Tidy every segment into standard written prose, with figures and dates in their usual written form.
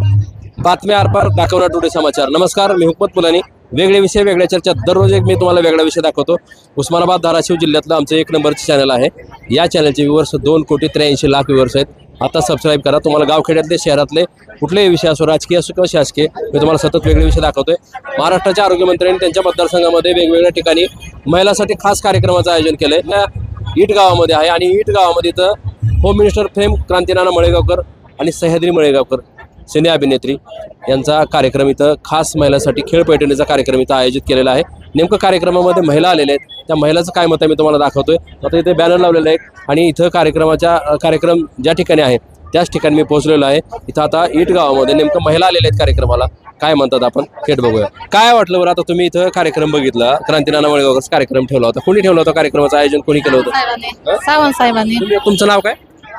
बातम्या आरपार दाखवणार टुडे समाचार। नमस्कार, मी हुकमत मुलानी। वेगळे विषय वेगळ्या चर्चा, दररोज एक मी तुम्हाला वेगळा विषय दाखवतो। उस्मानाबाद धाराशिव जिल्ह्यातलं आमचं 1 नंबरचं चॅनल आहे। या चॅनलचे व्ह्यूअर्स 2,83,00,000 व्ह्यूअर्स आहेत। आता सबस्क्राईब करा। तुम्हाला गावखेड्यातले शहरातले कुठलेही विषय असो, राजकीय असो किंवा शासकीय, मी तुम्हाला सतत वेगळे विषय दाखवतोय। महाराष्ट्राच्या आरोग्यमंत्र्यांनी त्यांच्या मतदारसंघामध्ये वेगवेगळ्या ठिकाणी महिलांसाठी खास कार्यक्रमाचं आयोजन केलंय। ईट गावामध्ये आहे आणि ईट गावामध्ये इथं होम मिनिस्टर फेम क्रांतीनाना मळेगावकर आणि सह्याद्री मळेगावकर सिने अभिनेत्री यांचा कार्यक्रम इथं खास महिलांसाठी खेळ पैठणीचा कार्यक्रम इथं आयोजित केलेला आहे। नेमकं कार्यक्रमामध्ये महिला आलेल्या आहेत, त्या महिलाचं काय मत आहे मी तुम्हाला दाखवतोय। आता इथे बॅनर लावलेले आहे आणि इथं कार्यक्रम ज्या ठिकाणी आहे त्याच ठिकाणी मी पोहोचलेलो आहे। इथं आता ईट गावामध्ये नेमकं महिला आलेल्या आहेत कार्यक्रमाला, काय म्हणतात आपण थेट बघूया। काय वाटलं बरं आता तुम्ही इथं कार्यक्रम बघितला, क्रांतीनाना मळेगावकर कार्यक्रम ठेवला होता, कोणी ठेवला होता कार्यक्रमाचं आयोजन, कोणी केलं होतं? सावंत साहेबांनी। तुमचं नाव काय?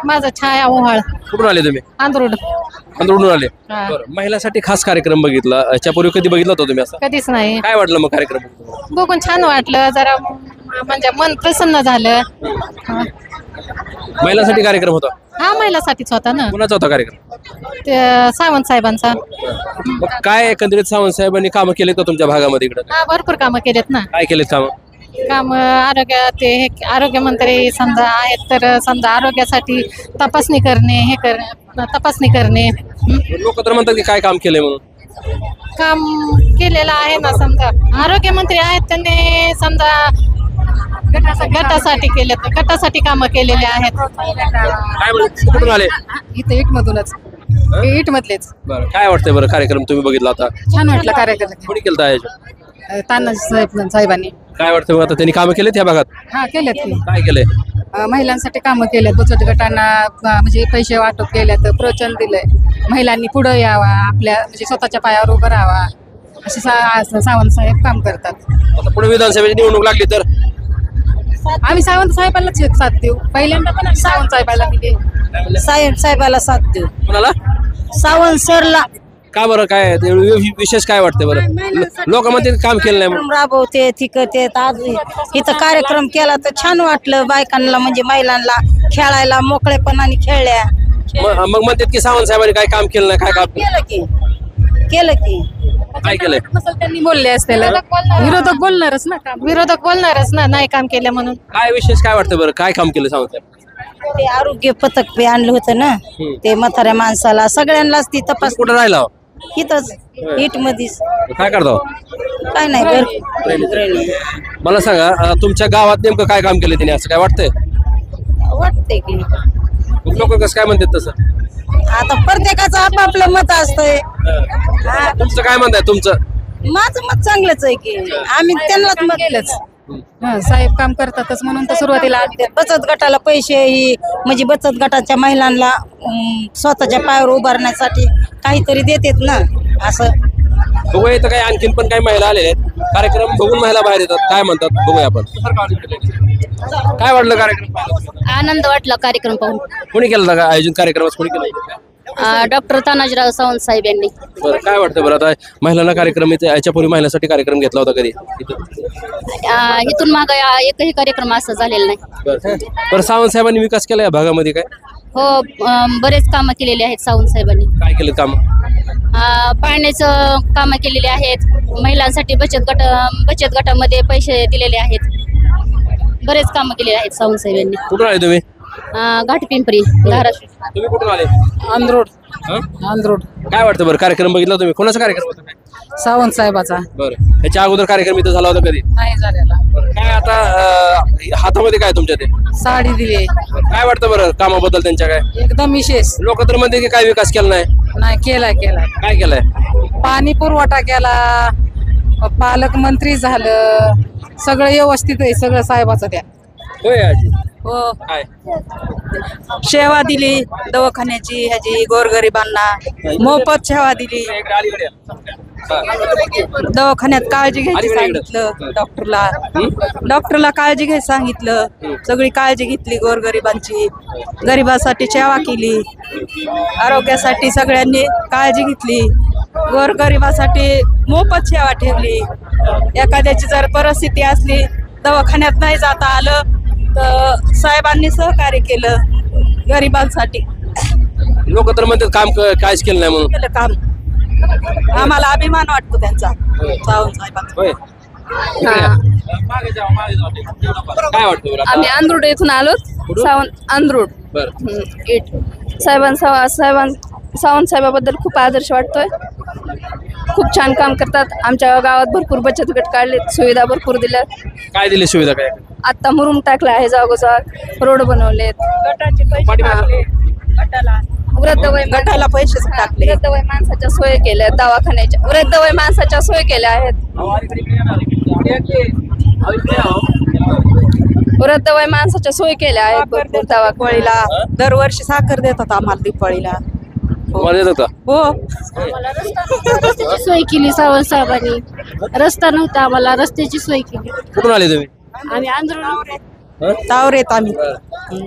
माझं छाया ओहाळ। कुठून आले तुम्ही? अंधरुडून आले। बरं, महिलांसाठी खास कार्यक्रम बघितला, याच्यापूर्वी कधी बघितला होता तुम्ही असं? कधीच नाही। काय वाटलं मग कार्यक्रम बघून छान वाटलं, जरा म्हणजे मन प्रसन्न झालं। महिलांसाठी कार्यक्रम होता? हा, महिलासाठीच होता ना। कुणाचा होता कार्यक्रम? ते सावंत साहेबांचा। मग काय एकंदरीत सावंत साहेबांनी कामं केलेत का तुमच्या भागामध्ये इकडे? हा, भरपूर कामं केलेत ना। काय केलेत कामं? काम आरोग्यमंत्री समजा आहेत तर समजा आरोग्यासाठी तपासणी करणे लोक तर म्हणतात की काय काम केलंय म्हणून। काम केलेलं आहे ना, समजा आरोग्यमंत्री आहेत त्यांनी समजा गटासाठी कामं केलेले आहेत। काय कुठून आले? इथे ईट मधूनच, ईट मधलेच। बरं, काय वाटतंय बरं कार्यक्रम तुम्ही बघितला होता? छान वाटलं कार्यक्रम। कोणी केलं आयोजन? तानाजी साहेबांनी। काय वाटतं आता त्यांनी कामं केलेत या भागात? हा, केलेत की। काय केलंय? महिलांसाठी कामं केलेत, बचत गटांना म्हणजे पैसे वाटप केल्यात, प्रोत्साहन दिलंय, महिलांनी पुढे यावा, आपल्या म्हणजे स्वतःच्या पायावर उभं राहावा, असे सावंत साहेब काम करतात। आता पुढे विधानसभेची निवडणूक लागली तर आम्ही सावंत साहेबांनाच साथ देऊ। पहिल्यांदा पण सावंत साहेबाला दिली, साहेब साहेबाला साथ देऊ। कोणाला? सावंत सरला। का बरं, काय विशेष काय वाटतं बरं? लोक म्हणते काम केलं नाही म्हणून राबवते तिकते। आज इथं कार्यक्रम केला तर छान वाटलं, बायकांना म्हणजे महिलांना खेळायला मोकळेपणाने खेळल्या। मग म्हणतात की सावंत साहेबांनी काय काम केलं नाही, काय काम केलं की काय केलंय? त्यांनी बोलले असतील, विरोधक बोलणारच ना, नाही काम केलं म्हणून। काय विशेष काय वाटतं बरं, काय काम केलं सावंत साहेब? ते आरोग्य पथक पे आणलं होतं ना, ते म्हाताऱ्या माणसाला सगळ्यांनाच ती तपास। कुठं राहिला? इथंच ईट मध्येच। काय करतो? काय नाही घर। मला सांगा, तुमच्या गावात नेमकं काय काम केलं त्यांनी, असं काय वाटतंय? वाटतंय की लोक कसं काय म्हणतात तसं? आता प्रत्येकाचं आपापलं मत असतंय। तुमचं काय म्हणताय? तुमचं? माझं मत चांगलंच आहे की आम्ही त्यांनाच मत केलंच। साहेब काम करतातच म्हणून तर सुरुवातीला बचत गटाला पैसे ही म्हणजे बचत गटाच्या महिलांना स्वतःच्या पायावर उभारण्यासाठी काहीतरी देतात ना, असं बघूया। इथं काय आणखीन पण काही महिला आलेल्या आहेत, कार्यक्रम बघून महिला बाहेर येतात, काय म्हणतात बघूया आपण। काय वाटलं कार्यक्रम? आनंद वाटला कार्यक्रम पाहून। कोणी केलं होतं का आयोजन कार्यक्रमाचं? कोणी केलं? डॉक्टर तानाजीराव सावंत साहेब यांनी। बरं, काय वाटतं बरं आता महिलांना कार्यक्रम इथे याच्यापूर्वी महिलांसाठी कार्यक्रम घेतला होता कधी? इथून माग एकही कार्यक्रम असा झालेला नाही। बरं, सावंत साहेबांनी विकास केला या भागामध्ये काय? हो, बरेच कामं केलेले आहेत सावंत साहेबांनी। काय केलं काम? पाण्याचं कामं केलेले आहेत, महिलांसाठी बचत गटामध्ये पैसे दिलेले आहेत, बरेच कामं केलेले आहेत सावंत साहेबांनी। कुठून आले तुम्ही? घाटपिंपरी, धाराशिव। तुम्ही कुठून आले? अंधरोड। काय वाटतं बरं, कार्यक्रम बघितला तुम्ही? कोणाचा कार्यक्रम होता काय? सावंत साहेबाचा। बरं, याच्या अगोदर कार्यक्रम इथं झाला होता कधी? नाही झालेला। काय आता हातामध्ये काय तुमच्या ते? साडी दिली। काय वाटतं बरं कामाबद्दल त्यांच्या? काय एकदम विशेष। लोक तर म्हणते की काय विकास केला नाही? केलाय। काय केलाय? पाणी पुरवठा केला, पालकमंत्री झालं, सगळं व्यवस्थित आहे, सगळं साहेबाचं द्या। होय आजी? हो, काय सेवा दिली दवाखान्याची, ह्याची गोरगरिबांना मोफत सेवा दिली, दवाखान्यात काळजी घ्यायची सांगितलं, डॉक्टरला काळजी घ्यायची सांगितलं, सगळी काळजी घेतली गोरगरिबांची, गरिबासाठी सेवा केली, आरोग्यासाठी सगळ्यांनी काळजी घेतली, गोरगरिबासाठी मोफत सेवा ठेवली। एखाद्याची जर परिस्थिती असली दवाखान्यात नाही जाता आलं तर साहेबांनी सहकार्य केलं गरिबांसाठी। लोक तर म्हणतात काम काहीच केलं नाही म्हणून. केलं काम, आम्हाला अभिमान वाटतो त्यांचा सावंत साहेबांचा. होय इकडे या. मागे जाऊ. काय वाटतं बरं आता? आम्ही अंद्रुड येथून आलो. कुठून? सावंत अंद्रुड बरं सावंत साहेबाबद्दल खूप आदर्श वाटतोय. खूप छान काम करतात. आमच्या गावात भरपूर बचत गट काढलेत, सुविधा भरपूर दिल्यात. काय दिली सुविधा काय? आता मुरुम टाकला आहे, जागोजाग रोड बनवलेत. गटाचे पैसे पाठीमागे. गटाला गटाला पैसे टाकले. वृद्धवय माणसाच्या सोय केल्या, दवाखान्याच्या वृद्धवय माणसाच्या सोय केल्या आहेत. वृद्धवय माणसाच्या सोय केल्या आहेत भरपूर. दिवाळीला दरवर्षी साखर देतात आम्हाला दिवाळीला. तुम्हाला देतात का? हो, रस्त्याची सोय केली सावंत साहेबांनी. रस्ता नव्हता, आम्हाला रस्त्याची सोय केली. कुठून आले तुम्ही? आम्ही आंदोलन हं? तावरेत आम्ही.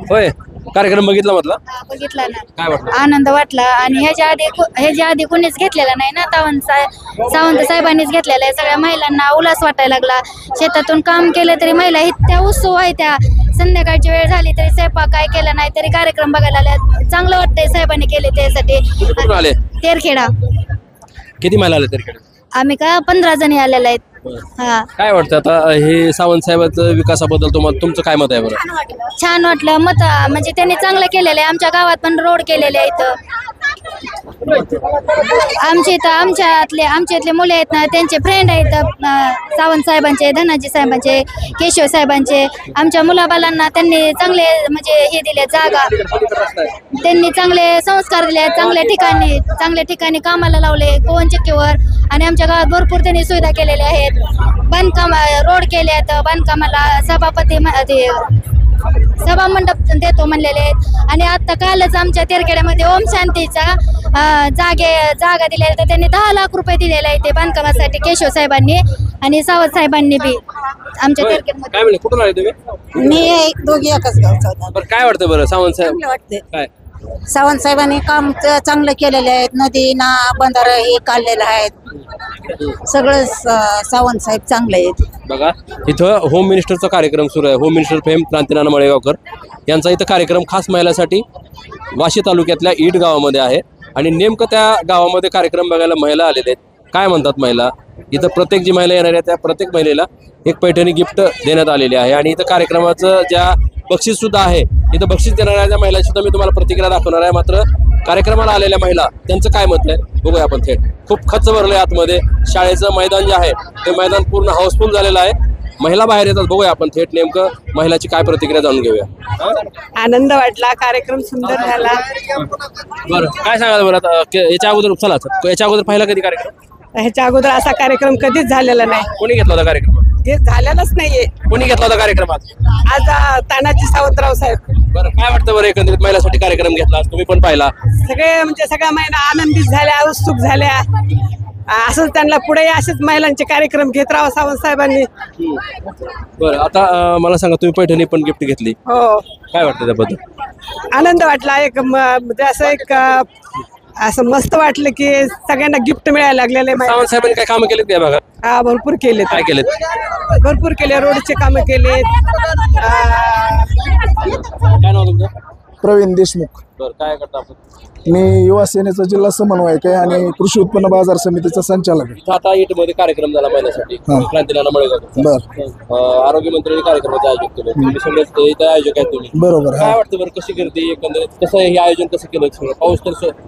होय कार्यक्रम बघितला म्हटला. बघितला ना, काय वाटलं? आनंद वाटला. आणि ह्याच्या आधी कोणीच घेतलेला नाही ना. सावंत साहेबांनीच घेतलेला आहे. सगळ्या महिलांना उल्हास वाटायला लागला. शेतातून काम केलं तरी महिला इतक्या उत्सुक आहे. त्या संध्याकाळची वेळ झाली तरी स्वयंपाक काय केला नाही तरी कार्यक्रम बघायला आल्या. चांगलं वाटतंय साहेबांनी केले त्यासाठी. कुठून आले? तेरखेडा. किती महिला आले तरी? आम्ही का 15 जणी आलेल्या आहेत. हा, काय वाटतं आता हे सावंत साहेबांचं विकासाबद्दल तुमचं काय मत आहे बरं? छान वाटलं. मत म्हणजे त्यांनी चांगलं केलेलं आहे. आमच्या गावात पण रोड केलेले आहेत. आमच्या इथले मुले आहेत ना, त्यांचे फ्रेंड आहेत सावंत साहेबांचे, धनाजी साहेबांचे, केशव साहेबांचे. आमच्या मुलाबालांना त्यांनी चांगले म्हणजे हे दिले जागा. त्यांनी चांगले संस्कार दिले. चांगल्या ठिकाणी कामाला लावले पवन चक्कीवर. आणि आमच्या गावात भरपूर त्यांनी सुविधा केलेल्या आहेत. बांधकाम रोड केले आहेत. बांधकामाला सभा मंडप देतो म्हणलेले आहेत. आणि आता कालच आमच्या तेरखेड्यामध्ये ओम शांतीचा जागा दिलेल्या तर त्यांनी 10 लाख रुपये दिलेले आहेत ते बांधकामासाठी केशव साहेबांनी आणि सावंत साहेबांनी बी आमच्या तेरखेड्यामध्ये. काय म्हणले? कुठून आले तुम्ही? मी दोघी एकच गावचा होता. बरं काय वाटतं बरं सावंत साहेब? चांगलं वाटते. काय सावंत साहेबांनी काम चांगलं केलेले आहेत. नदी ना बंधार हे काढलेलं आहेत. सगळं सावंत साहेब चांगले आहेत. बघा इथं होम मिनिस्टरचा कार्यक्रम सुरू आहे. होम मिनिस्टर फेम क्रांतीनाना मळेगावकर यांचा इथं कार्यक्रम खास महिलांसाठी वाशी तालुक्यातल्या ईट गावामध्ये आहे. आणि नेमकं त्या गावामध्ये कार्यक्रम बघायला महिला आलेले आहेत. काय म्हणतात महिला? इथं प्रत्येक जी महिला येणार आहे त्या प्रत्येक महिलेला एक पैठणी गिफ्ट देण्यात आलेली आहे. आणि इथं कार्यक्रमाचं ज्या बक्षीस सुद्धा आहे, इथं बक्षीस देणाऱ्या त्या महिला सुद्धा मी तुम्हाला प्रतिक्रिया दाखवणार आहे. मात्र कार्यक्रमाला आलेल्या महिला त्यांचं काय मत आहे बघूया आपण थेट. खूप खच भरलंय आतमध्ये. शाळेचं मैदान जे आहे ते मैदान पूर्ण हाऊसफुल झालेलं आहे. महिला बाहेर येतात. बघूया आपण थेट नेमकं महिलाची काय प्रतिक्रिया जाणून घेऊया. आनंद वाटला. कार्यक्रम सुंदर झाला. बरं काय सांगाल बरं आता याच्या अगोदर चला याच्या अगोदर पहिला कधी कार्यक्रम? ह्याच्या अगोदर असा कार्यक्रम कधीच झालेला नाही. कोणी घेतला होता कार्यक्रम? हे झालेलाच नाहीये. कोणी घेतला होता कार्यक्रम आज? आज तानाजी सावंतराव साहेब. बरं काय वाटतं बरं एकंदरीत महिलांसाठी कार्यक्रम घेतला तुम्ही पण पाहिला? सगळे म्हणजे सगळ्या महिला आनंदित झाल्या, उत्सुक झाल्या. असंच त्यांना पुढे असेच महिलांचे कार्यक्रम घेत राहावं सावंत साहेबांनी. बरं आता मला सांगा तुम्ही पैठणी पण गिफ्ट घेतली, हो, काय वाटतं त्याबद्दल? आनंद वाटला. एक म्हणजे असं मस्त वाटलं की सगळ्यांना गिफ्ट मिळायला लागलेले. सावंत साहेबांनी काय कामं केलीत या भागात? हा, भरपूर केले. काय केलेत? भरपूर केले. रोडचे कामं केलेत. काय नाव तुमचं? प्रवीण देशमुख. बरं काय करता आपण? मी युवा सेनेचा जिल्हा समन्वयक आहे आणि कृषी उत्पन्न बाजार समितीचा संचालक आहे. इथं आता ईटमध्ये कार्यक्रम झाला महिन्यासाठी क्रांतीनाना मळेगावकर. बर. आरोग्यमंत्र्यांनी कार्यक्रमाचं आयोजन केलं. तुम्ही सगळे इथं आयोजक आहेत तुम्ही. बरोबर. काय वाटतं बरं कशी गर्दी एकंदरीत कसं हे आयोजन कसं केलं सगळं?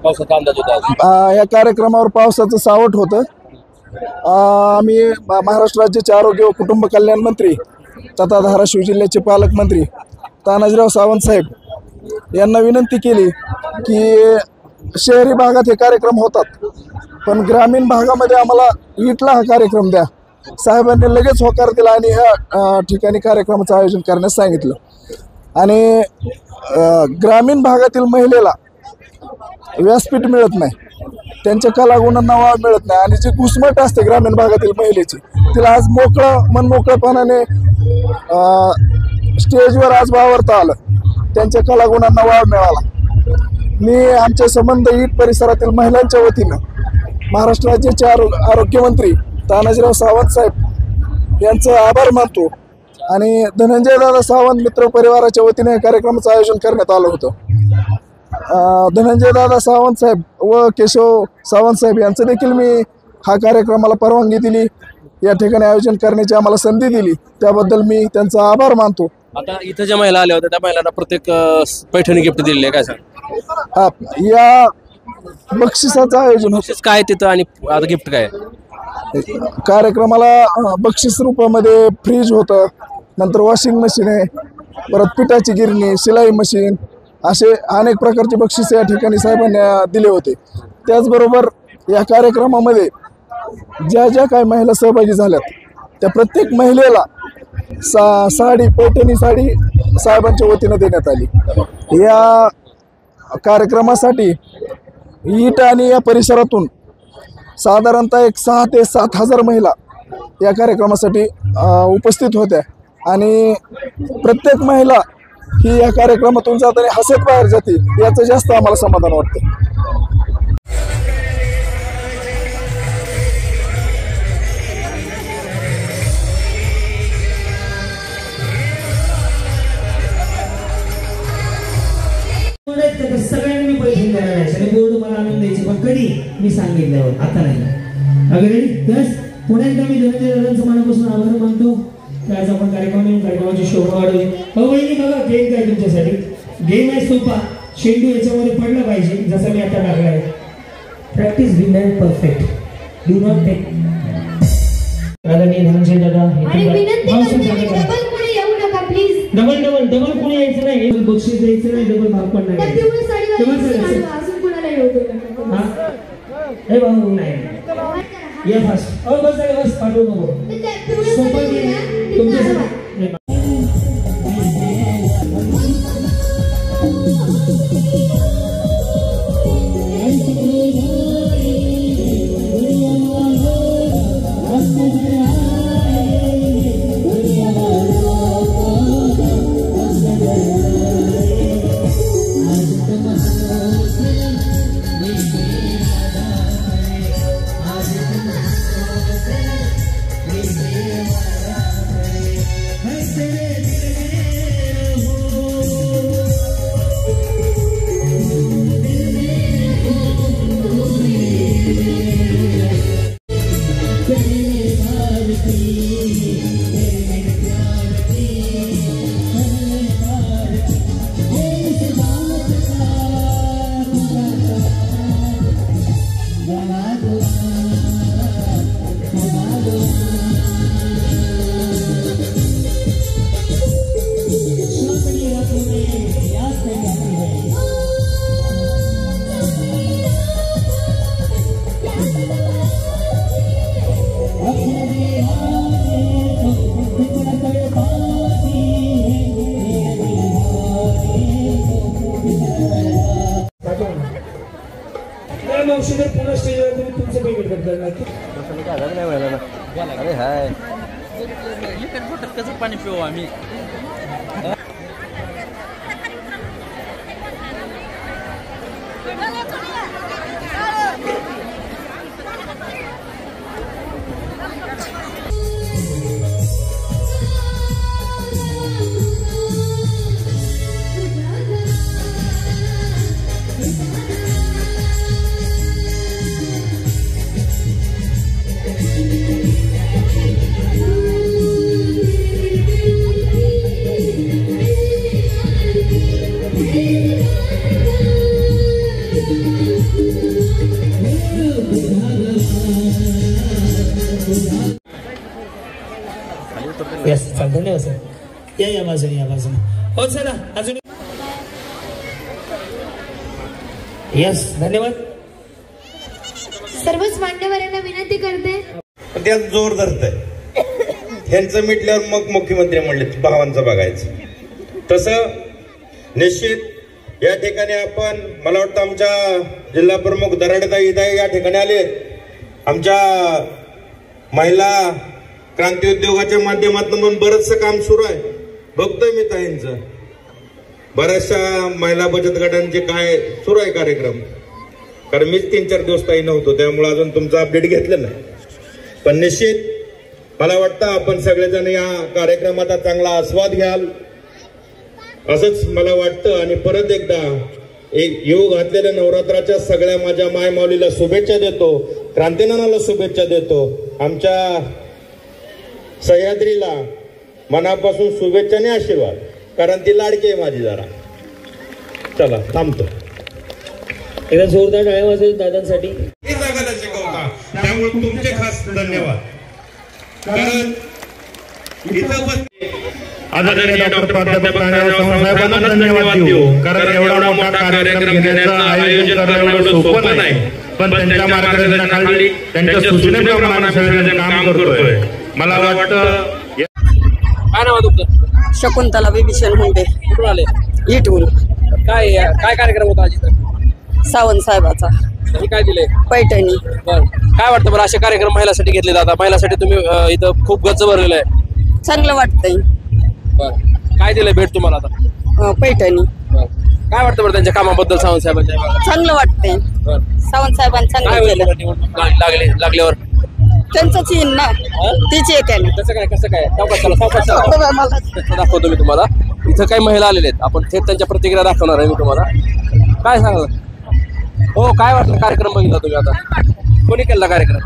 पावसाचा अंदाज होता. या कार्यक्रमावर पावसाचं सावट होतं. आम्ही महाराष्ट्र राज्याचे आरोग्य व कुटुंब कल्याण मंत्री तथा धाराशिव जिल्ह्याचे पालकमंत्री तानाजीराव सावंत साहेब यांना विनंती केली की शहरी भागात हे कार्यक्रम होतात पण ग्रामीण भागामध्ये आम्हाला ईटला हा कार्यक्रम द्या. साहेबांनी लगेच होकार दिला आणि ह्या ठिकाणी कार्यक्रमाचं आयोजन करण्यास सांगितलं. आणि ग्रामीण भागातील महिलेला व्यासपीठ मिळत नाही, त्यांच्या कलागुणांना वाव मिळत नाही आणि जी घुसमट असते ग्रामीण भागातील महिलेची तिला आज मनमोकळेपणाने स्टेजवर आज वावरता आलं. त्यांच्या कलागुणांना वाव मिळाला. मी आमचे संबंध ईट परिसरातील महिलांच्या वतीनं महाराष्ट्र राज्याचे आरोग्यमंत्री तानाजीराव सावंत साहेब यांचं आभार मानतो आणि धनंजय दादा सावंत मित्र परिवाराच्या वतीने या कार्यक्रमाचं आयोजन करण्यात आलं होतं. धनंजय दादा सावंत साहेब व केशव सावंत साहेब यांचं देखील मी हा कार्यक्रमाला परवानगी दिली, या ठिकाणी आयोजन करण्याची आम्हाला संधी दिली, त्याबद्दल मी त्यांचा आभार मानतो. आता इथं ज्या महिला आल्या होत्या त्या महिलांना प्रत्येक पैठणी गिफ्ट दिलेली आहे, काय सांग? हा, या बक्षिसाचं आयोजन होतं. बक्षीस काय तिथं आणि आता गिफ्ट काय? कार्यक्रमाला बक्षीस रूपामध्ये फ्रीज होतं, नंतर वॉशिंग मशीन आहे, परत पिठाची गिरणी, शिलाई मशीन, असे अनेक प्रकारचे बक्षीस या ठिकाणी साहेबांनी दिले होते. त्याचबरोबर या कार्यक्रमामध्ये ज्या ज्या काही महिला सहभागी झाल्यात त्या प्रत्येक महिलेला साडी, पैठणी साडी साहेबांच्या वतीनं देण्यात आली. या कार्यक्रमासाठी ईट आणि या परिसरातून साधारणतः एक 6 ते 7 हजार महिला या कार्यक्रमासाठी उपस्थित होत्या आणि प्रत्येक महिला ही या कार्यक्रमातून जाताना हसत बाहेर जाते, याचं जास्त आम्हाला समाधान वाटतं. सगळ्यांनी मी पैठणी द्यायला आणि बोर्ड मला आणून द्यायचे, पण कधी मी सांगितल्यावर, आता नाही. अगदी पुन्हा एकदा मी धनंजय दादांचं मनापासून आभार मानतो. आज आपण कार्यक्रमाची शोभा वाढवली. वहिनी बघा, गेम काय तुमच्यासाठी? गेम आहे सोपा, शेंडू याच्यामध्ये पडला पाहिजे, जसं मी आता टाकलाय. Practice be man perfect, do not take. Dhananjay dada double कोणी यायचं नाही, बक्षीस द्यायचं नाही, डबल भाग पण नाही. हे भाऊ नाही या फास्ट बस पाठवू नको. तुमच्यासाठी पुन्हा स्टेजवर तुम्ही तुमचं पेमेंट करणार. अरे हाय कसं पाणी पिऊ आम्ही. धन्यवाद सर. या बाजूने हो चला अजून. यस धन्यवाद. सर्वच मान्यवरांना विनंती करते. त्यात जोर धरतंय ह्यांचं मिटल्यावर मग मुख्यमंत्री म्हणले भावांचं बघायचं. तसं निश्चित या ठिकाणी आपण, मला वाटतं आमच्या जिल्हा प्रमुख दराडेताई या ठिकाणी आले. आमच्या महिला क्रांती उद्योगाच्या माध्यमातून बरंचसं काम सुरू आहे. बघतोय मी ताईंचं, बऱ्याचशा महिला बचत गटांचे काय सुरू आहे कार्यक्रम. कारण मीच 3-4 दिवस ताई नव्हतो, त्यामुळे अजून तुमचा अपडेट घेतलं नाही. पण निश्चित मला वाटतं आपण सगळेजण या कार्यक्रमाचा चांगला आस्वाद घ्याल असंच मला वाटतं. आणि परत एकदा एक येऊ घातलेल्या नवरात्राच्या सगळ्या माझ्या माय माऊलीला शुभेच्छा देतो, क्रांतीनानाला शुभेच्छा देतो, आमच्या सह्याद्रीला मनापासून शुभेच्छा आणि आशीर्वाद, कारण ती लाडकी आहे माझी जरा. चला थांबतो. एकदा जोरदार टाळ्या वाजवेल दादांसाठी. हे जगाला शिकवता, त्यामुळे तुमचे खास धन्यवाद. कारण इथं आदरणीय डॉक्टर प्राध्यापक साहेबांना धन्यवाद देऊ, कारण एवढा मोठा कार्यक्रम घेण्याचं आयोजन करणं एवढं सोपं नाही, पण त्यांच्या मार्गदर्शनाखाली त्यांच्या सूचनेप्रमाणे सगळेजण काम करतोय. मला वाटतं. काय नाव आहे तुमचं? शकुंतला विभीषण मुंडे, कुठून आले? इटून. काय काय कार्यक्रम होता आज इथं? सावंत साहेबाचा तुम्ही काय दिले? पैठणी. बरं, काय वाटतं बरं असे कार्यक्रम महिलांसाठी घेतले जातात? महिलांसाठी तुम्ही इथं खूप गच्च भरलेलं आहे. चांगलं वाटतंय. बरं, काय दिलं भेट तुम्हाला आता? पैठणी. बरं, काय वाटतं बरं त्यांच्या कामाबद्दल सावंत साहेबांच्या? चांगलं वाटतंय. बरं, सावंत साहेबांनी काय चांगलं होईल केलं. बरं निवडणूक लागल्यावर? त्यांचंच येईन ना, तीच येते. कसं काय सावकाश दाखवतो मी तुम्हाला. इथं काही महिला आलेल्या आहेत, आपण थेट त्यांच्या प्रतिक्रिया दाखवणार आहे मी तुम्हाला. काय सांगा हो, काय वाटलं कार्यक्रम बघितला तुम्ही आता? कोणी केला कार्यक्रम?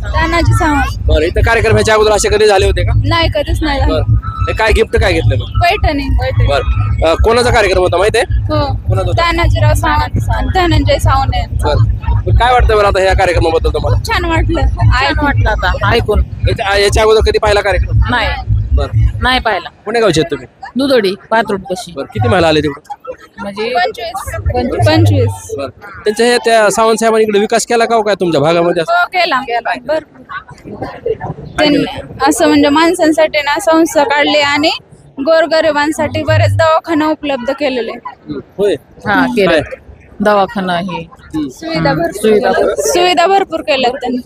तानाजी सावंत. बरं, इथं कार्यक्रम ह्याच्या अगोदर असे कधी झाले होते का? नाही, कधीच नाही. बरं, हे काय गिफ्ट काय घेतलं मग? पैठणी. बरं, कोणाचा कार्यक्रम होता माहिती आहे? हो, कोणाचा होता? तानाजीराव सावंत, धनंजय सावंत. बरं, काय वाटतं बरं आता ह्या कार्यक्रमाबद्दल तुम्हाला? छान वाटलं आता ऐकून. याच्या अगोदर कधी पाहिला कार्यक्रम? नाही, बरं, नाही पाहिला. पुणे गावचे आहेत तुम्ही? दुधोडी पात्रोड कशी. बरं, किती महिला आले तिकडे? म्हणजे 25. बरं, त्यांच्या हे त्या सावंत साहेबांनी इकडे विकास केला का हो काय तुमच्या भागामध्ये? हो, केला भरपूर. त्यांनी असं म्हणजे माणसांसाठी ना संस्था काढली आणि गोरगरिबांसाठी बरेच दवाखाना उपलब्ध केलेले. होय, हा केलं. दवाखाना हे सुविधा भरपूर केल्यात त्यांनी.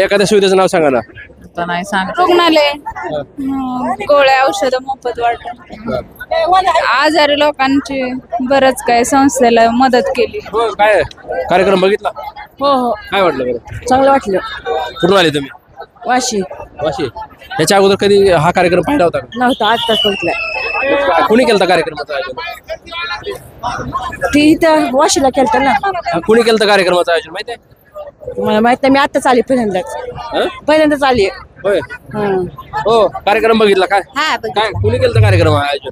एखाद्या सुविधेचं नाव सांगा ना. आता नाही सांग. रुग्णालय, गोळ्या औषधं मोफत वाटत, आजारी लोकांची बरंच काय संस्थेला मदत केली. हो, काय कार्यक्रम बघितला? हो हो, काय वाटलं बरं? चांगलं वाटलं. कुठून आले तुम्ही? वाशी. वाशी. याच्या अगोदर कधी हा कार्यक्रम पाहिला होता का? नव्हता, आजच बघितलाय. कोणी केलं कार्यक्रमाचं आयोजन? ती इथं वाशीला केलं ना. कोणी केलं कार्यक्रमाचं आयोजन माहिती आहे? मला माहित नाही, मी आताच आली पहिल्यांदाच आली. होय, हो. कार्यक्रम बघितला काय? हा काय कोणी केलं कार्यक्रम आयोजन?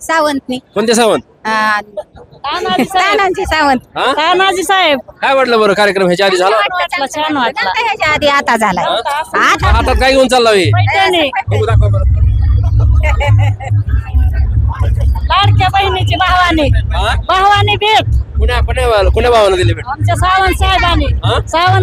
सावंतनी. कोणते सावंत? तानाजी सावंत. तानाजी साहेब. काय वाटलं बरं कार्यक्रम ह्याच्या आधी झाला? छान वाटलं. ह्याच्या आधी आता झालाय. हातात काय घेऊन चालला हे? बघू, दाखवा बरं. लाडक्या बहिणीची भावाने भेट. कोण्या भावानं दिली भेट? आमच्या सावंत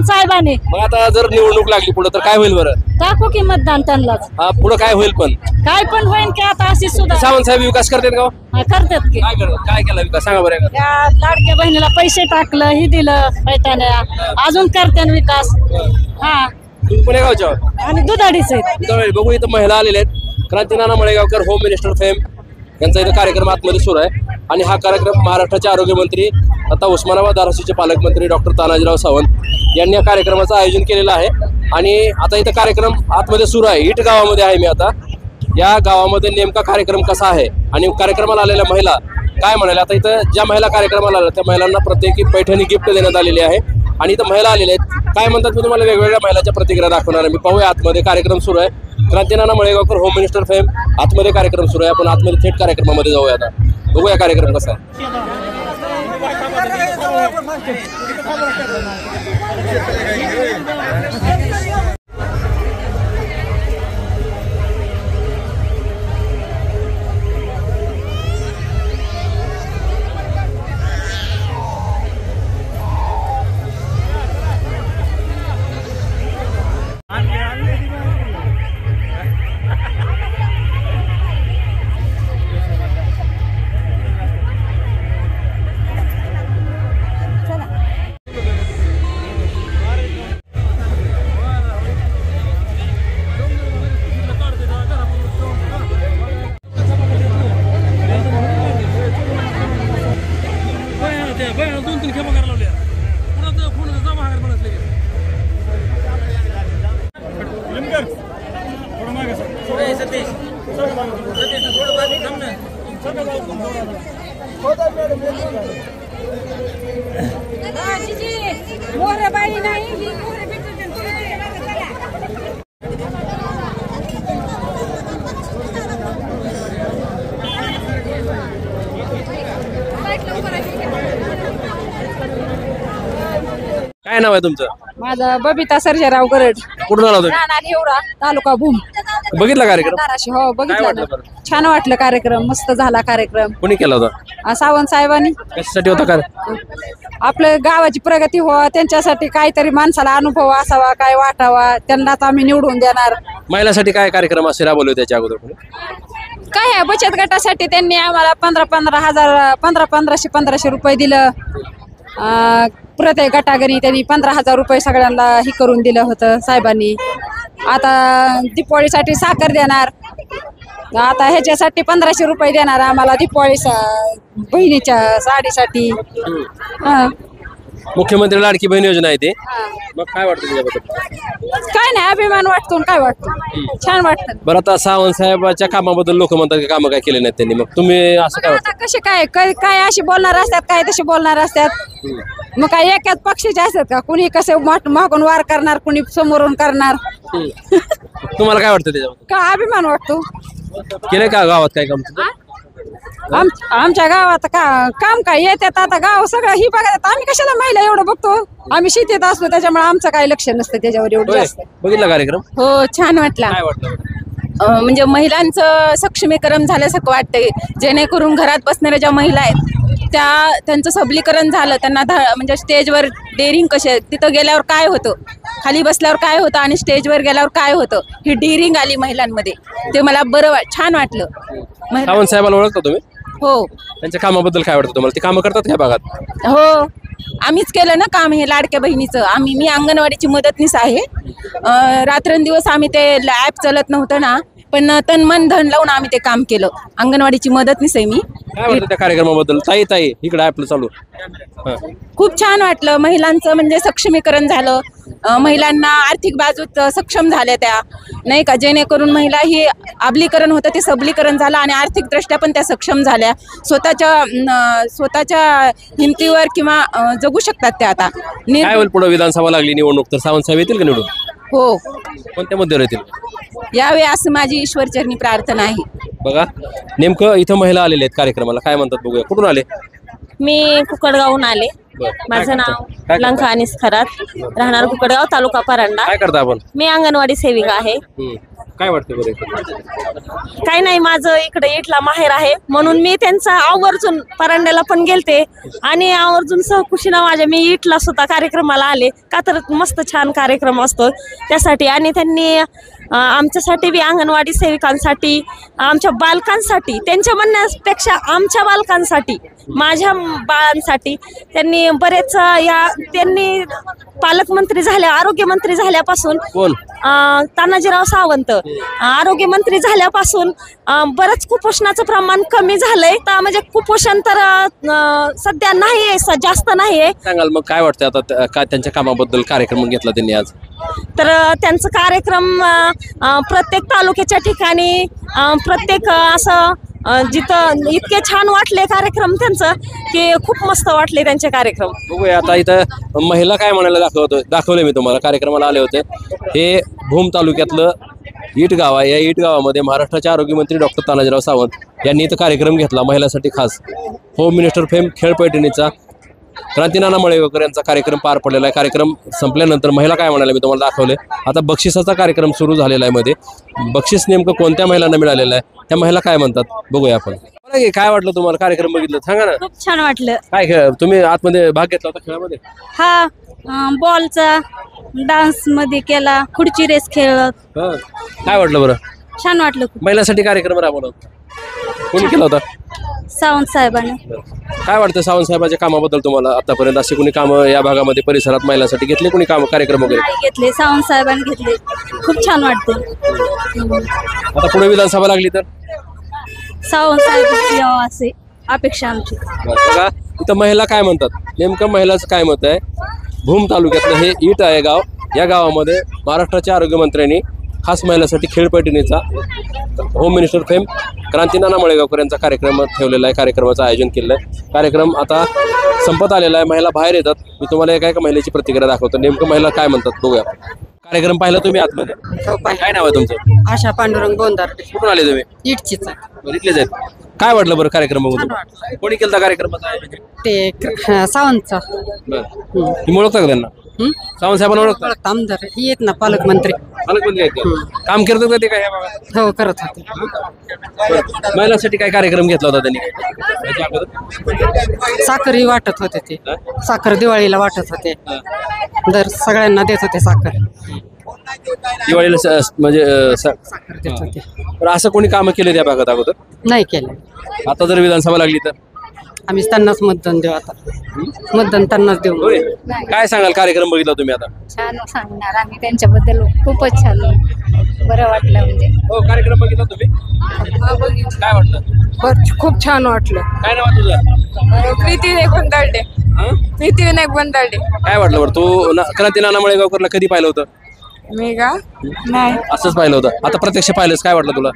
साहेबांनी. मग आता जर निवडणूक लागली पुढे तर काय होईल बरं? टाकू की मतदान त्यांनाच. हा, पुढे काय होईल पण? काय पण होईल की आता अशी सुद्धा सावंत साहेब विकास करतात का? करतात की. काय केला विकास सांगा बरं. त्या लाडक्या बहिणीला पैसे टाकलं, ही दिलं पैठण्या, अजून करते विकास. हा, तुम्ही पुणे गावच्या आहात? आणि दुधाडीच आहे. बघू, इथं महिला आलेल्या आहेत. क्रांतीनाना मळेगावकर, होम मिनिस्टर फेम यांचा इथं कार्यक्रम आतमध्ये सुरू आहे. आणि हा कार्यक्रम महाराष्ट्राचे आरोग्यमंत्री आता उस्मानाबाद धाराशिवचे पालकमंत्री डॉक्टर तानाजीराव सावंत यांनी या कार्यक्रमाचं आयोजन केलेलं आहे. आणि आता इथं कार्यक्रम आतमध्ये सुरू आहे. इट गावामध्ये आहे मी आता. या गावामध्ये नेमका कार्यक्रम कसा आहे आणि कार्यक्रमाला आलेल्या महिला काय म्हणाल्या? आता इथं ज्या महिला कार्यक्रमाला आल्या त्या महिलांना प्रत्येकी पैठणी गिफ्ट देण्यात आलेली आहे. आणि इथं महिला आलेल्या आहेत. काय म्हणतात मी तुम्हाला वेगवेगळ्या महिलांच्या प्रतिक्रिया दाखवणार आहे. मी पाहूया, आतमध्ये कार्यक्रम सुरू आहे. क्रांतीनाना मळेगावकर, होम मिनिस्टर फेम आतमध्ये कार्यक्रम सुरू आहे. आपण आतमध्ये थेट कार्यक्रमामध्ये जाऊया. आता बघूया कार्यक्रम कसा आहे. काय नाव आहे तुमचं? माझा बबिता सर्जेराव गरड, कुठून आला तुम्ही? राहणार हिवरा, तालुका भूम, बघितला कार्यक्रम? धाराशिव. हो काय बघितलं वाटलं ना, बरं? छान वाटलं कार्यक्रम, मस्त झाला कार्यक्रम. कोणी केला होता? सावंत साहेबांनी. कशासाठी होता काय? आपलं गावाची प्रगती व्हावा, त्यांच्यासाठी काहीतरी माणसाला अनुभव असावा, काय वाटावा, त्यांनाच आम्ही निवडून देणार. महिलासाठी काय कार्यक्रम असे राबवले त्याच्या अगोदर कोणी? काय आहे, बचत गटासाठी त्यांनी आम्हाला 1500 रुपये दिलं. प्रत्येक गटाघरी त्यांनी 15,000 रुपये सगळ्यांना हे करून दिलं होतं साहेबांनी. आता दिवाळीसाठी साखर देणार, आता ह्याच्यासाठी 1500 रुपये देणार आम्हाला दिवाळी बहिणीच्या साडीसाठी. मुख्यमंत्री लाडकी बहीण योजना आहे ते, मग काय वाटतं त्याच्याबद्दल? काय नाही, अभिमान वाटतो आणि काय वाटतं, छान वाटतं. बरं, आता सावंत साहेबाच्या कामाबद्दल लोक म्हणतात की कामं काय केले नाहीत त्यांनी, मग तुम्ही असं काय आता कसे काय अशी बोलणार असतात, काय तसे बोलणार असतात. मग काय एकाच पक्षाचे असतात का? कुणी कसे मागून वार करणार, कुणी समोरून करणार. तुम्हाला काय वाटतं त्याच्याबद्दल? का अभिमान वाटतो. केलंय का गावात काय काम तुझं? आमच्या गावात काम काय येतात, आता गाव सगळं ही बघतात. आम्ही कशाला महिला एवढं बघतो, आम्ही शेतीत असतो त्याच्यामुळे आमचं काही लक्ष नसतं त्याच्यावर एवढं होय, जास्त. बघितला कार्यक्रम? हो छान वाटला. काय वाटलं? म्हणजे महिलांचं सक्षमीकरण झाल्यासारखं वाटतंय, जेणेकरून घरात बसणाऱ्या ज्या महिला आहेत त्यांचं सबलीकरण झालं. त्यांना म्हणजे स्टेजवर डेअरिंग कसे, तिथं गेल्यावर काय होतं, खाली बसल्यावर काय होतं आणि स्टेजवर गेल्यावर काय होतं, ही डेअरिंग आली महिलांमध्ये. ते मला छान वाटलं. सावंत साहेबाला ओळखता तुम्ही? हो. त्यांच्या कामाबद्दल काय वाटतं तुम्हाला? ते कामं करतात काय भागात? हो, आम्हीच केलं ना काम हे लाडक्या बहिणीचं. मी अंगणवाडीची मदतनीस आहे. रात्रंदिवस आम्ही ते ॲप चालत नव्हतं ना, पण तन मन धन लावून आम्ही ते काम केलं. अंगणवाडीची मदतनीस आहे मी. काय वाटतं त्या कार्यक्रमाबद्दल? ताई इकडे आपलं चालू. खूप छान वाटलं. महिलांचं म्हणजे सक्षमीकरण झालं, महिलांना आर्थिक बाजूत सक्षम झाल्या त्या, नाही का, जेणेकरून महिला ही आबलीकरण होतं ते सबलीकरण झालं आणि आर्थिकदृष्ट्या पण त्या सक्षम झाल्या. स्वतःच्या हिमतीवर किंवा जगू शकतात त्या. आता काय होईल पुढे? विधानसभा लागली निवडणूक, तर सावंत साहेब येतील का निवडून? हो, कोणत्या मुद्द्यावर येतील यावेळी असं माझी ईश्वरचरणी प्रार्थना आहे. बघा, नेमकं इथं महिला आलेल्या आहेत कार्यक्रमाला, काय म्हणतात बघूया. कुठून आले? मी कुकडगावहून आले. माझं नाव लंका अनिस खरात, राहणार कुकडगाव, तालुका परांडा. काय करता आपण? मी अंगणवाडी सेविका आहे. काय वाटतं बरं? काही नाही, माझं इकडे इटला माहेर आहे म्हणून मी त्यांचा आवर्जून परांड्याला पण गेलते आणि आवर्जून सहकुशीनं मी इटला सुद्धा कार्यक्रमाला आले का, तर मस्त छान कार्यक्रम असतो त्यासाठी. आणि त्यांनी आमच्यासाठी बी, अंगणवाडी सेविकांसाठी, आमच्या बालकांसाठी, त्यांच्या म्हणण्यापेक्षा आमच्या बालकांसाठी, माझ्या बाळांसाठी त्यांनी बरेच त्यांनी पालकमंत्री झाल्या, आरोग्यमंत्री झाल्यापासून, तानाजीराव सावंत आरोग्यमंत्री झाल्यापासून बरंच कुपोषणाचं प्रमाण कमी झालंय. म्हणजे कुपोषण तर सध्या नाहीये, जास्त नाहीये. सांगाल मग काय वाटतं आता काय त्यांच्या कामाबद्दल? कार्यक्रम घेतला त्यांनी आज, तर त्यांचं कार्यक्रम प्रत्येक तालुक्याच्या ठिकाणी, प्रत्येक असं जिथं इतके छान वाटले कार्यक्रम त्यांचं की खूप मस्त वाटले त्यांचे कार्यक्रम. बघूया आता इथं महिला काय म्हणायला दाखवले मी तुम्हाला. कार्यक्रमाला आले होते. हे भूम तालुक्यातलं ईट गाव आहे. या ईट गावामध्ये महाराष्ट्राचे आरोग्यमंत्री डॉक्टर तानाजीराव सावंत यांनी इथं कार्यक्रम घेतला महिलांसाठी खास. होम मिनिस्टर फेम खेळपैठणीचा क्रांतीनाना मळेकर यांचा कार्यक्रम पार पडलेला आहे. कार्यक्रम संपल्यानंतर महिला काय म्हणाल्या मी तुम्हाला दाखवले. आता बक्षिसाचा कार्यक्रम सुरू झालेला आहे. मध्ये बक्षीस नेमकं कोणत्या महिलांना मिळालेलं आहे, त्या महिला काय म्हणतात बघूया आपण. काय वाटलं तुम्हाला? कार्यक्रम बघितलं, सांगा ना. खूप छान वाटलं. काय खेळ तुम्ही आतमध्ये भाग घेतला होता खेळामध्ये? हा, बॉलचा डान्स मध्ये केला, खुर्ची रेस खेळत. काय वाटलं बरं? छान वाटलं. महिलांसाठी कार्यक्रम राबवला कोणी केला होता? सावंत साहेबांनी. काय वाटतं सावंत साहेबांच्या कामाबद्दल तुम्हाला? आतापर्यंत असे कोणी कामं या भागामध्ये परिसरात महिलांसाठी घेतले, कोणी काम कार्यक्रम वगैरे घेतले? सावंत साहेबांनी घेतले. खूप छान वाटते. आता पुढे विधानसभा लागली तर सावंत साहेब यावं असे अपेक्षा आमची. बघा इथं महिला काय म्हणतात, नेमकं महिलाचं काय मत आहे. भूम तालुक्यातलं हे ईट आहे गाव. या गावामध्ये महाराष्ट्राच्या आरोग्यमंत्र्यांनी खास महिलांसाठी खेळपैठणीचा होम मिनिस्टर फेम क्रांतीनाना मळेगावकर यांचा कार्यक्रम ठेवलेला आहे, कार्यक्रमाचं आयोजन केलेलं आहे. कार्यक्रम आता संपत आलेला आहे. महिला बाहेर येतात. मी तुम्हाला एका महिलेची प्रतिक्रिया दाखवतो. नेमकं महिला काय म्हणतात बघूया. कार्यक्रम पाहिला तुम्ही आतमध्ये? काय नाव आहे तुमचं? आशा पांडुरंग बोंदारडे. कुठून आले तुम्ही? इटचीच इथलेच आहेत. काय वाटलं बरं कार्यक्रम बघून? कोणी केलं कार्यक्रमाचं आयोजन? ते सावंतचा बरं, तुम्ही ओळखता का त्यांना? सावंत साहेबांना ओळखता? आमदार ही आहेत ना पालकमंत्री. पालकमंत्री आहेत का? काम करतात का ते काय ह्या भागात? हो करत होते. महिलांसाठी काय कार्यक्रम घेतला होता त्यांनी? याच्या अगोदर? साखरही वाटत होते ते. साखर दिवाळीला वाटत होते. दर सगळ्यांना देत होते साखर. दिवाळीला म्हणजे साखर देत होते. तर असं कोणी कामं केले त्या भागात अगोदर? नाही केलं. आता जर विधानसभा लागली तर आम्ही त्यांनाच मतदान देऊ. आता मतदान त्यांनाच देऊ. होय. काय सांगाल? कार्यक्रम बघितला तुम्ही आता? छान सांगणार आम्ही त्यांच्याबद्दल. खूपच छान बरं वाटलं. म्हणजे हो, कार्यक्रम बघितला तुम्ही? काय वाटलं? खूप छान वाटलं. काय नाव आहे तुझं? प्रीती विनायक बंदारडे. प्रीती विनायक बंदारडे. काय वाटलं बरं? तू क्रांतीनाना मळेगावकरला कधी पाहिलं होतं? मी का नाही, असंच पाहिलं होतं. आता प्रत्यक्ष पाहिलंस, काय वाटलं तुला?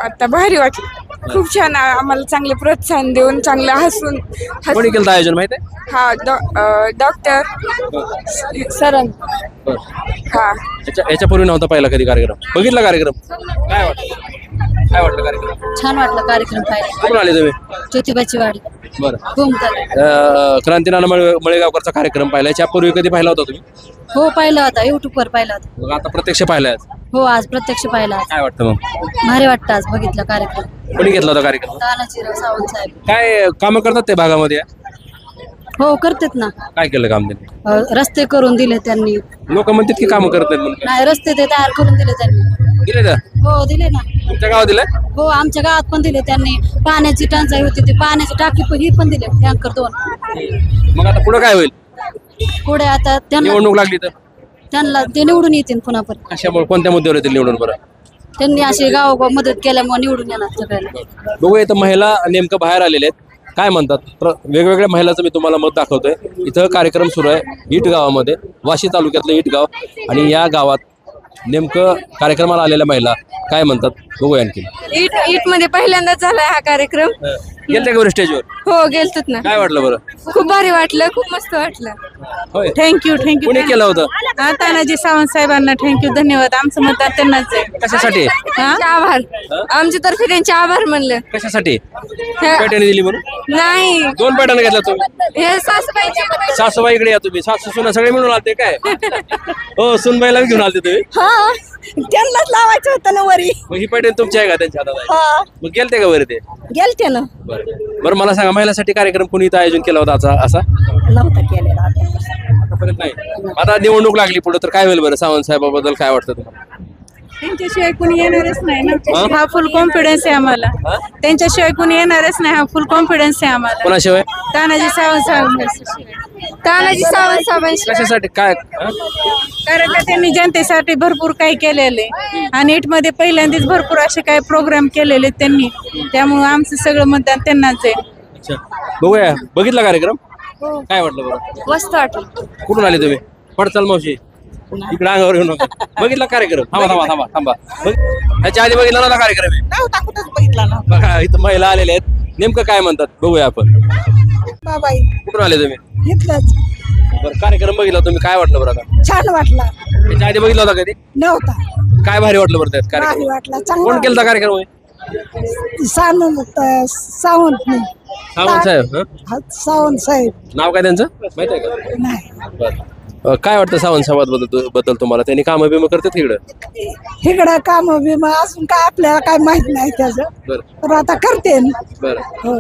आता भारी वाटलं. खूप छान. आम्हाला चांगले प्रोत्साहन देऊन चांगलं हसून कोणी केलं आयोजन माहिती आहे? हा डॉक्टर सरन. हा याच्यापूर्वी नव्हता पहिला कधी कार्यक्रम? बघितला कार्यक्रम? काय वाटलं? काय वाटलं कार्यक्रम? छान वाटलं कार्यक्रम पाहिला. कुठून आले तुम्ही? ज्योतिबाची वाडी. बरं. क्रांतीनाना मळेगावकरचा कार्यक्रम पाहिला. याच्यापूर्वी कधी पाहिला होता तुम्ही? हो पाहिला होता. युट्यूबवर पाहिला होता. मग आता प्रत्यक्ष पाहिलाय? हो आज प्रत्यक्ष पाहिला. काय वाटतं मग? भारी वाटतं आज बघितला कार्यक्रम. कोणी घेतला होता कार्यक्रम? तानाजीराव सावंत साहेब. काय कामं करतात ते भागामध्ये? हो करतात ना. काय केलं काम त्यांनी? रस्ते करून दिले त्यांनी. लोक म्हणतात की कामं करत नाहीत म्हणून. नाही रस्ते ते तयार करून दिले त्यांनी. दिले का? हो दिले ना. तुमच्या गावात दिले? हो आमच्या गावात पण दिले त्यांनी. पाण्याची टंचाई होती ती पाण्याची टाकी पण ही पण दिले टँकर 2. मग आता पुढे काय होईल? पुढे आता त्यांना निवडणूक लागली तर त्यांना ते निवडून येतील पुन्हा पण. कशामुळे, कोणत्या मुद्द्यावर येतील निवडून बरं? त्यांनी अशी गावोगाव मदत केल्यामुळे निवडून येणार सगळ्यांना. बघूया इथं महिला नेमकं बाहेर आलेले आहेत. काय म्हणतात? वेगवेगळ्या महिलाचं मी तुम्हाला मत दाखवतोय. इथं कार्यक्रम सुरू आहे इट गावामध्ये, वाशी तालुक्यातलं इट गाव. आणि या गावात नेमकं कार्यक्रमाला आलेल्या महिला काय म्हणतात बघूया आणखी. इट मध्ये पहिल्यांदाच झालाय हा कार्यक्रम. गेलते का बरं स्टेजवर? हो गेलतोच ना. काय वाटलं बरं? खूप भारी वाटलं. खूप मस्त वाटलं. होय. Thank you thank you. कोणी केलं होतं? तानाजी सावंत साहेबांना थँक्यू, धन्यवाद. आमचं मतदान त्यांनाच आहे. कशासाठी? आभार. आमच्या तर्फे त्यांचे आभार म्हणलं. कशासाठी? पॅटर्न दिली म्हणून? नाही, 2 पॅटर्न घेतला तुम्ही? हे सासूबाईचे. सासूबाईकडे या तुम्ही. सासू सुना सगळे मिळून आलते काय? हो, सुनबाईला घेऊन आलते तुम्ही? हा त्यांनाच लावायचं होतं ना वरी. मग ही पॅटर्न तुमची आहे का त्यांच्या हातात? मग गेलते का बरं ते? गेलते ना. बरं मला सांगा, महिलासाठी कार्यक्रम कोणी इथं आयोजन केला होता असा? नव्हता केलेला आतापर्यंत नाही. आता निवडणूक लागली पुढे तर काय होईल बरं? सावंत साहेबाबद्दल काय वाटतं तुम्हाला? त्यांच्याशिवाय कोणी येणारच नाही ना. हा फुल कॉन्फिडन्स आहे आम्हाला. त्यांच्याशिवाय कोणी येणारच नाही. हा फुल कॉन्फिडन्स आहे आम्हाला. कोणाशिवाय? तानाजी सावंत तानाजी सावंत साहेबांशी. कशासाठी? काय? कारण का त्यांनी जनतेसाठी भरपूर काही केलेले आणि इटमध्ये पहिल्यांदाच भरपूर असे काही प्रोग्राम केलेले त्यांनी. त्यामुळे आमचं सगळं मतदान त्यांनाच आहे. अच्छा, बघूया. बघितला कार्यक्रम? काय वाटलं बरं? मस्त वाटलं. कुठून आले तुम्ही? पडचाल मावशी इकडे अंगावर येऊ नका. बघितला कार्यक्रम? थांबा थांबा थांबा थांबा. त्याच्या आधी बघितला नव्हता कार्यक्रम? बघितला ना. बघा इथं महिला आलेल्या आहेत. नेमकं काय म्हणतात बघूया आपण. बाबाई कुठून आले तुम्ही? घेतलंच. बरं कार्यक्रम बघितला तुम्ही, काय वाटलं बरं आता? छान वाटला. त्याच्या आधी बघितला होता कधी? नव्हता. काय भारी वाटलं बरं त्यात कार्यक्रम? वाटला. कोण केलता कार्यक्रम? सावंत सावंत साहेब. सावंत साहेब. नाव काय त्यांचं माहित आहे का? नाही. बरं काय वाटतं सावंत साहेबांबद्दल तुम्हाला? त्यांनी कामं बिमं करतात इकडं? इकडं काम बिमा असून काय आपल्याला काय माहित नाही त्याचं. बरं पण आता करते. बरं. हो.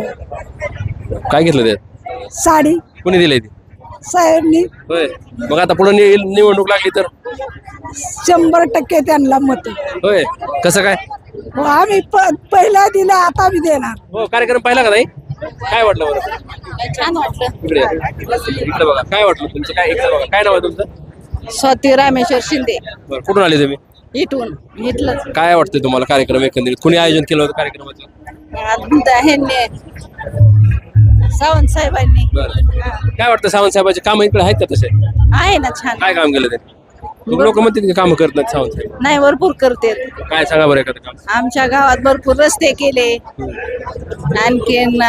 काय घेतलं त्यात? साडी कोणी दिली ती? साहेबनी. होय. मग आता पुढे निवडणूक लागली तर? 100% त्यांना मत. होय. कसं काय? आम्ही पहिला दिला, आता बी देणार. हो. कार्यक्रम पाहिला का नाही? काय वाटलं बरं? छान वाटलं. इकडे इकडे बघा. काय वाटलं तुमचं? काय इकडे बघा. काय नाव आहे तुमचं? स्वाती रामेश्वर शिंदे. बरं कुठून आले तुम्ही? इथून घेतलं. काय वाटतं तुम्हाला कार्यक्रम एकंदरीत? कुणी आयोजन केलं होतं कार्यक्रमाचं? सावंत साहेबांनी. बरं काय वाटतं सावंत साहेबांचे काम इकडे आहेत का तसे? आहे ना छान. काय काम केलं ते? लोक म्हणतात काम करत नाहीत सावंत साहेब. नाही भरपूर करते. काय सांगा बरं एखादं काम. आमच्या गावात भरपूर रस्ते केले. आणखीन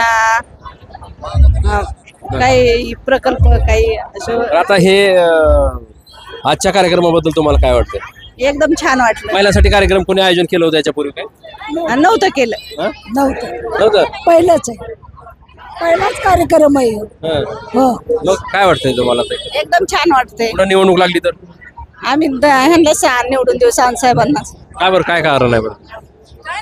काही प्रकल्प काही असं आता हे आजच्या कार्यक्रमाबद्दल तुम्हाला काय वाटतं? एकदम छान वाटलं. महिलांसाठी कार्यक्रम कोणी आयोजन केलं होतं याच्यापूर्वी काय? नव्हतं केलं. हा? नव्हतं, पहिलंच आहे, पहिलाच कार्यक्रम आहे. हो, मग काय वाटतंय तुम्हाला ते? एकदम छान वाटतंय. पुन्हा निवडणूक लागली तर आम्ही ह्यांना निवडून देऊ सावंत साहेबांना. काय बरं, काय कारण आहे बरं?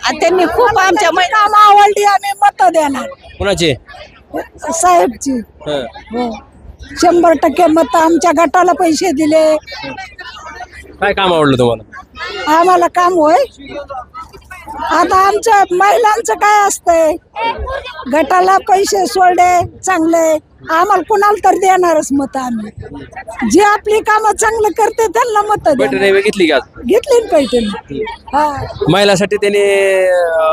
आणि त्यांनी खूप आमच्या काम आवडली, आम्ही मत देणार कुणाचे? साहेबची. हा. हो, 100% मत. आमच्या गटाला पैसे दिले. काय काम आवडलं तुम्हाला? आम्हाला काम होय. आता आमच्या महिलांचं काय असतंय, गटाला पैसे सोडले चांगले, आम्हाला कुणाला तर देणारच मत. आम्ही जे आपली कामं चांगलं करते त्यांना मत घेतली का? घेतली ना पैठणी. हा, महिलासाठी त्यांनी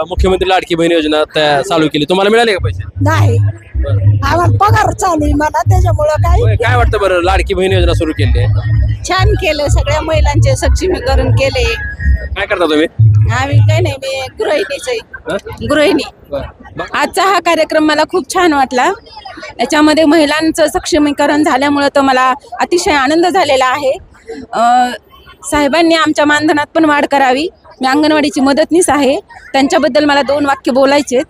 मुख्यमंत्री लाडकी बहीण योजना चालू केली. तुम्हाला मिळाले का पैसे? नाही, आम्हाला पगार चालू आहे मला, त्याच्यामुळं काय वाटतं बरं? लाडकी बहीण योजना सुरू केली आहे, छान केलं. सगळ्या महिलांचे सक्षमीकरण केले. काय करता तुम्ही? आम्ही काही नाही, मी गृहिणीच आहे. गृहिणी. आजचा हा कार्यक्रम मला खूप छान वाटला. याच्यामध्ये महिलांचं सक्षमीकरण झाल्यामुळं तर मला अतिशय आनंद झालेला आहे. साहेबांनी आमच्या मानधनात पण वाढ करावी. मी अंगणवाडीची मदतनीस आहे. त्यांच्याबद्दल मला 2 वाक्य बोलायचे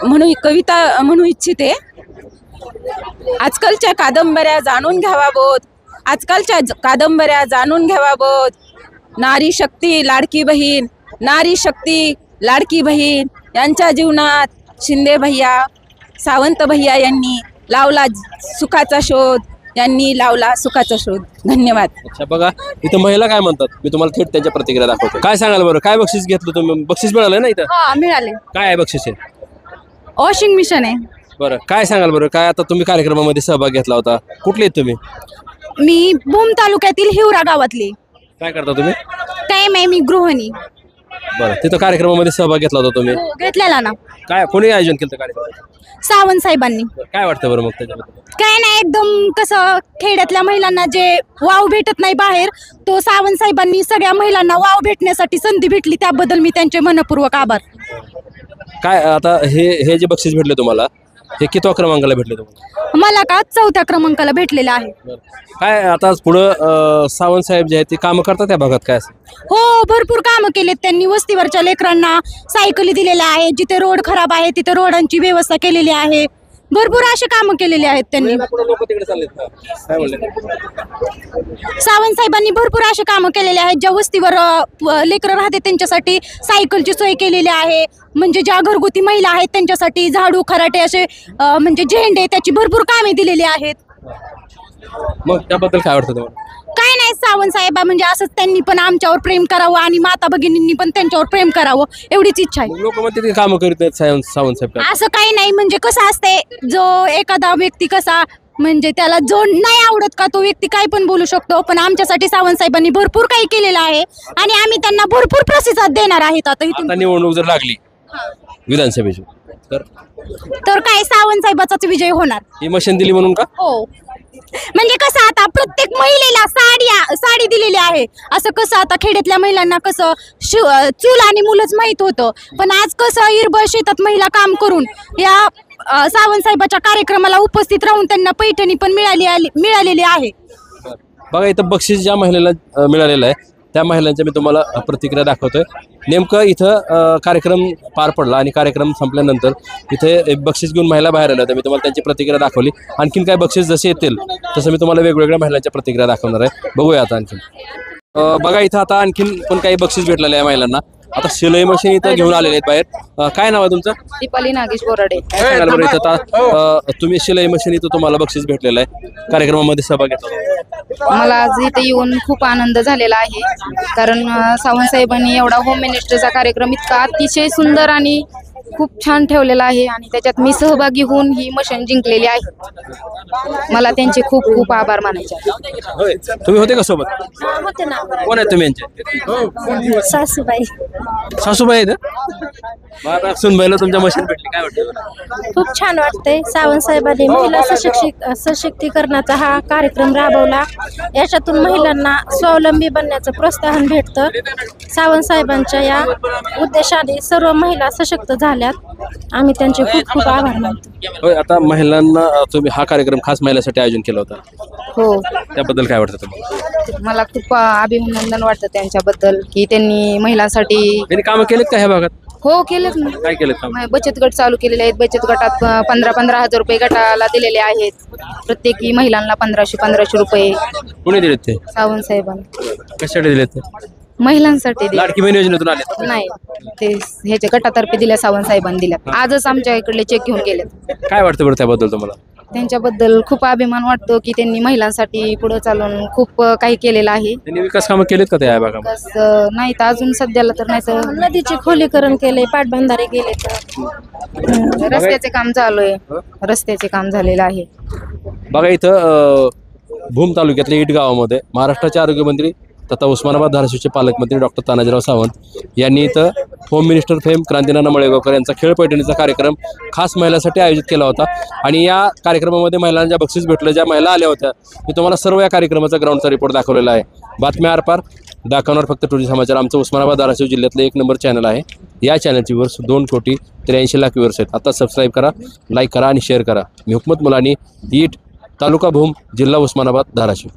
म्हणून कविता म्हणू इच्छिते. आजकालच्या कादंबऱ्या जाणून घ्यावा बोध, आजकालच्या कादंबऱ्या जाणून घ्यावा बोध. नारी शक्ती लाडकी बहीण, नारी शक्ती लाडकी बहीण. यांच्या जीवनात शिंदे भैया, सावंत भैया यांनी लावला सुखाचा शोध, यांनी लावला सुखाचा शोध. धन्यवाद. अच्छा, बघा इथं महिला काय म्हणतात, मी तुम्हाला थेट त्यांच्या प्रतिक्रिया दाखवतो. काय सांगाल बरं? काय बक्षीस घेतलं तुम्ही? बक्षीस मिळालं ना इथं? मिळाले. काय आहे बक्षीस आहे? वॉशिंग मिशन आहे. बरं, काय सांगाल बरं? काय आता तुम्ही कार्यक्रमामध्ये सहभाग घेतला होता, कुठले आहेत तुम्ही? मी भूम तालुक्यातील हिवरा गावातली. काय करता तुम्ही? टाइम आहे, मी गृहिणी. बरं, तिथं कार्यक्रमामध्ये सहभाग घेतला होता तुम्ही? घेतलेला ना. काय कोणी आयोजन केलं कार्यक्रम? सावंत साहेबांनी. काय वाटतं बरं मग त्याच्याबद्दल? काय नाही, एकदम कसं खेड्यातल्या महिलांना जे वाव भेटत नाही बाहेर, तो सावंत साहेबांनी सगळ्या महिलांना वाव भेटण्यासाठी संधी भेटली, त्याबद्दल मी त्यांचे मनपूर्वक आभार. काय आता हे जे बक्षीस भेटले तुम्हाला, हे कितव्या क्रमांकाला भेटले तुम्हाला? मला का 4थ्या क्रमांकाला भेटलेला आहे. काय आता पुढं सावंत साहेब जे आहेत ते कामं करतात त्या भागात काय? हो, भरपूर कामं केलेत त्यांनी. वस्तीवरच्या लेकरांना सायकली दिलेल्या आहेत. जिथे रोड खराब आहे तिथे रोडांची व्यवस्था केलेली आहे. भरपूर असे कामं केलेले आहेत त्यांनी. सावंत साहेबांनी भरपूर असे कामं केलेले आहेत. ज्या वस्तीवर लेकरं राहते त्यांच्यासाठी सायकलची सोय केलेली आहे. म्हणजे ज्या घरगुती महिला आहेत त्यांच्यासाठी झाडू खराटे असे म्हणजे झेंडे, त्याची भरपूर कामे दिलेली आहेत. मग त्याबद्दल काय वाटतं तुम्हाला? काय नाही, सावंत साहेबा म्हणजे असंच त्यांनी पण आमच्यावर प्रेम करावं आणि माता भगिनींनी पण त्यांच्यावर प्रेम करावं, एवढीच इच्छा आहे. लोक म्हणते कामं करीत नाहीत सावंत साहेब. असं काही नाही, म्हणजे कसं असते, जो एखादा व्यक्ती कसा म्हणजे त्याला जो नाही आवडत का तो व्यक्ती काय पण बोलू शकतो. पण आमच्यासाठी सावंत साहेबांनी भरपूर काही केलेलं आहे आणि आम्ही त्यांना भरपूर प्रतिसाद देणार आहेत. आता निवडणूक जर लागली विधानसभेची तर काय सावंत साहेबाचाच विजय होणार. ही मशीन दिली म्हणून का? हो, म्हणजे कसं आता प्रत्येक महिलेला साडी दिलेली आहे. असं कसं आता खेड्यातल्या महिलांना कसं चूल आणि मुलंच माहित होतं, पण आज कसं इरबळ शेतात महिला काम करून या सावंत साहेबाच्या कार्यक्रमाला उपस्थित राहून त्यांना पैठणी पण मिळालेली आहे. बघा इथं बक्षीस ज्या महिलेला मिळालेलं आहे त्या महिलांच्या मी तुम्हाला प्रतिक्रिया दाखवतोय. नेमकं इथं कार्यक्रम पार पडला आणि कार्यक्रम संपल्यानंतर इथे एक बक्षीस घेऊन महिला बाहेर आल्या, तर मी तुम्हाला त्यांची प्रतिक्रिया दाखवली. आणखीन काय बक्षीस जसे येतील तसं मी तुम्हाला वेगवेगळ्या महिलांच्या प्रतिक्रिया दाखवणार आहे. बघूया आता आणखीन. बघा इथं आता आणखीन पण काही बक्षीस भेटलेले आहे महिलांना. आता शिलाई मशीन इथं घेऊन आलेले आहेत बाहेर. काय नाव आहे तुमचं? दीपाली नागेश बोराडे. काय सांगाल बरं इथं आता तुम्ही शिलाई मशीन इथं तुम्हाला बक्षीस भेटलेलं आहे, कार्यक्रमामध्ये सहभाग घेतला? मला आज इथे येऊन खूप आनंद झालेला आहे, कारण सावंत साहेबांनी एवढा होम मिनिस्टरचा कार्यक्रम इतका अतिशय सुंदर आणि खूप छान ठेवलेला आहे आणि त्याच्यात मी सहभागी होऊन ही मशीन जिंकलेली आहे. मला त्यांचे खूप खूप आभार मानायचे आहेत. होय तुम्ही होते का सोबत? होते ना. कोण आहे तुम्ही यांचे? सासूबाई. सासूबाई आहेत? मग आता सुनबाईला तुमच्या मशीन भेटली, काय वाटतं? खूप छान वाटतंय. सावंत साहेबांनी महिला सशक्तीकरणाचा हा कार्यक्रम राबवला. याच्यातून महिलांना स्वावलंबी बनण्याचं प्रोत्साहन भेटतं. सावंत साहेबांच्या या उद्देशाने सर्व महिला सशक्त झाल्यात. आम्ही त्यांचे खूप खूप आभार मानतो. होय आता महिलांना तुम्ही हा कार्यक्रम खास महिलांसाठी आयोजन केला होता, हो, त्याबद्दल काय वाटतं तुम्हाला? मला खूप अभिनंदन वाटतं त्यांच्याबद्दल की त्यांनी महिलांसाठी त्यांनी कामं केलेत का ह्या भागात? हो केलेत ना. काय केलेत काम? बचत गट चालू केलेले आहेत. बचत गटात 15,000 रुपये गटाला दिलेले आहेत. प्रत्येकी महिलांना 1500 रुपये कोणी दिलेत ते? सावंत साहेबांनी. कशासाठी दिलेत ते? महिलांसाठी दिले. लाडकी बहीण योजनेतून आले? नाही, ते ह्याच्या गटातर्फे दिल्या, सावंत साहेबांनी दिल्या. आजच आमच्या इकडले चेक घेऊन गेलेत. काय वाटतं बरं त्याबद्दल तुम्हाला? त्यांच्याबद्दल खूप अभिमान वाटतो की त्यांनी महिलांसाठी पुढे चालून खूप काही केलेलं आहे. त्यांनी विकास कामं केलेत का त्या भागामध्ये? विकास नाही तर अजून सध्याला तर नाही तर नदीचे खोलीकरण केले, पाटबंधारे केले. रस्त्याचे काम चालू आहे. रस्त्याचे काम झालेलं आहे. बघा इथं भूम तालुक्यातल्या ईट गावामध्ये महाराष्ट्राचे आरोग्यमंत्री तथा उस्मानाबाद धाराशिवचे पालकमंत्री डॉक्टर तानाजीराव सावंत यांनी इथं होम मिनिस्टर फेम क्रांतीनाना मळेगावकर यांचा खेळ पैठणीचा कार्यक्रम खास महिलांसाठी आयोजित केला होता. आणि या कार्यक्रमामध्ये महिलांना ज्या बक्षीस भेटलं, ज्या महिला आल्या होत्या, मी तुम्हाला सर्व या कार्यक्रमाचा ग्राउंडचा रिपोर्ट दाखवलेला आहे. बातम्या आरपार दाखवणार फक्त टुरिस्ट समाचार. आमचं उस्मानाबाद धाराशिव जिल्ह्यातलं 1 नंबर चॅनल आहे. या चॅनलची व्ह्यूअर्स 2,83,00,000 व्ह्यूअर्स आहेत. आता सबस्क्राईब करा, लाईक करा आणि शेअर करा. मी हुकमत मुलानी, ईट, तालुका भूम, जिल्हा उस्मानाबाद, धाराशिव.